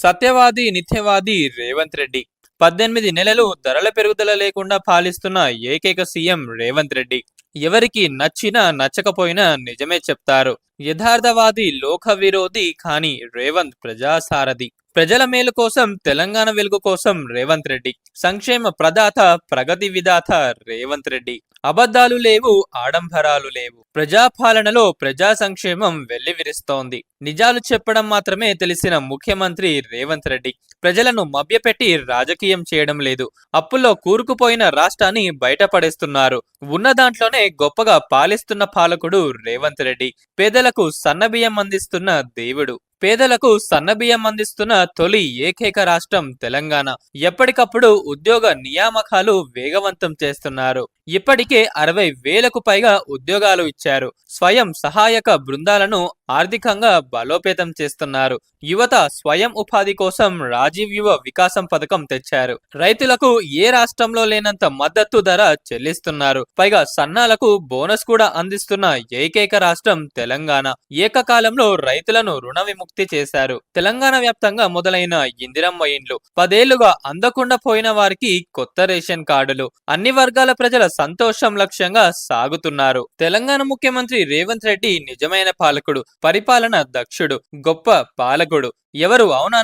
సత్యవాది నిత్యవాది రేవంత్ రెడ్డి 18 నెలలు ధరల పెరుగుదల లేకుండా పాలిస్తున్న ఏకైక సీఎం రేవంత్ రెడ్డి. ఎవరికి నచ్చినా నచ్చకపోయినా నిజమే చెప్తారు. యథార్థవాది లోక విరోధి కానీ రేవంత్ ప్రజాసారథి. ప్రజల మేలు కోసం తెలంగాణ వెలుగు కోసం రేవంత్ రెడ్డి. సంక్షేమ ప్రదాత ప్రగతి విధాత రేవంత్ రెడ్డి. అబద్ధాలు లేవు, ఆడంబరాలు లేవు. ప్రజాపాలనలో ప్రజా సంక్షేమం వెల్లివిరుస్తోంది. నిజాలు చెప్పడం మాత్రమే తెలిసిన ముఖ్యమంత్రి రేవంత్ రెడ్డి. ప్రజలను మభ్యపెట్టి రాజకీయం చేయడం లేదు. అప్పుల్లో కూరుకుపోయిన రాష్ట్రాన్ని బయటపడేస్తున్నారు. ఉన్న దాంట్లోనే గొప్పగా పాలిస్తున్న పాలకుడు రేవంత్ రెడ్డి. పేదలకు సన్నబియ్యం అందిస్తున్న దేవుడు. పేదలకు సన్నబియ్యం అందిస్తున్న తొలి ఏకైక రాష్ట్రం తెలంగాణ. ఎప్పటికప్పుడు ఉద్యోగ నియామకాలు వేగవంతం చేస్తున్నారు. ఇప్పటికే 60,000కు పైగా ఉద్యోగాలు ఇచ్చారు. స్వయం సహాయక బృందాలను ఆర్థికంగా బలోపేతం చేస్తున్నారు. యువత స్వయం ఉపాధి కోసం రాజీవ్ యువ వికాసం పథకం తెచ్చారు. రైతులకు ఏ రాష్ట్రంలో లేనంత మద్దతు ధర చెల్లిస్తున్నారు. పైగా సన్నాలకు బోనస్ కూడా అందిస్తున్న ఏకైక రాష్ట్రం తెలంగాణ. ఏకకాలంలో రైతులను రుణ విముక్తి చేశారు. తెలంగాణ వ్యాప్తంగా మొదలైన ఇందిరమ్మ ఇండ్లు, 10 ఏళ్లుగా అందకుండా పోయిన వారికి కొత్త రేషన్ కార్డులు, అన్ని వర్గాల ప్రజల సంతోషం లక్ష్యంగా సాగుతున్నారు. తెలంగాణ ముఖ్యమంత్రి రేవంత్ రెడ్డి నిజమైన పాలకుడు, పరిపాలన దక్షుడు, గొప్ప పాలకుడు. ఎవరు అవునా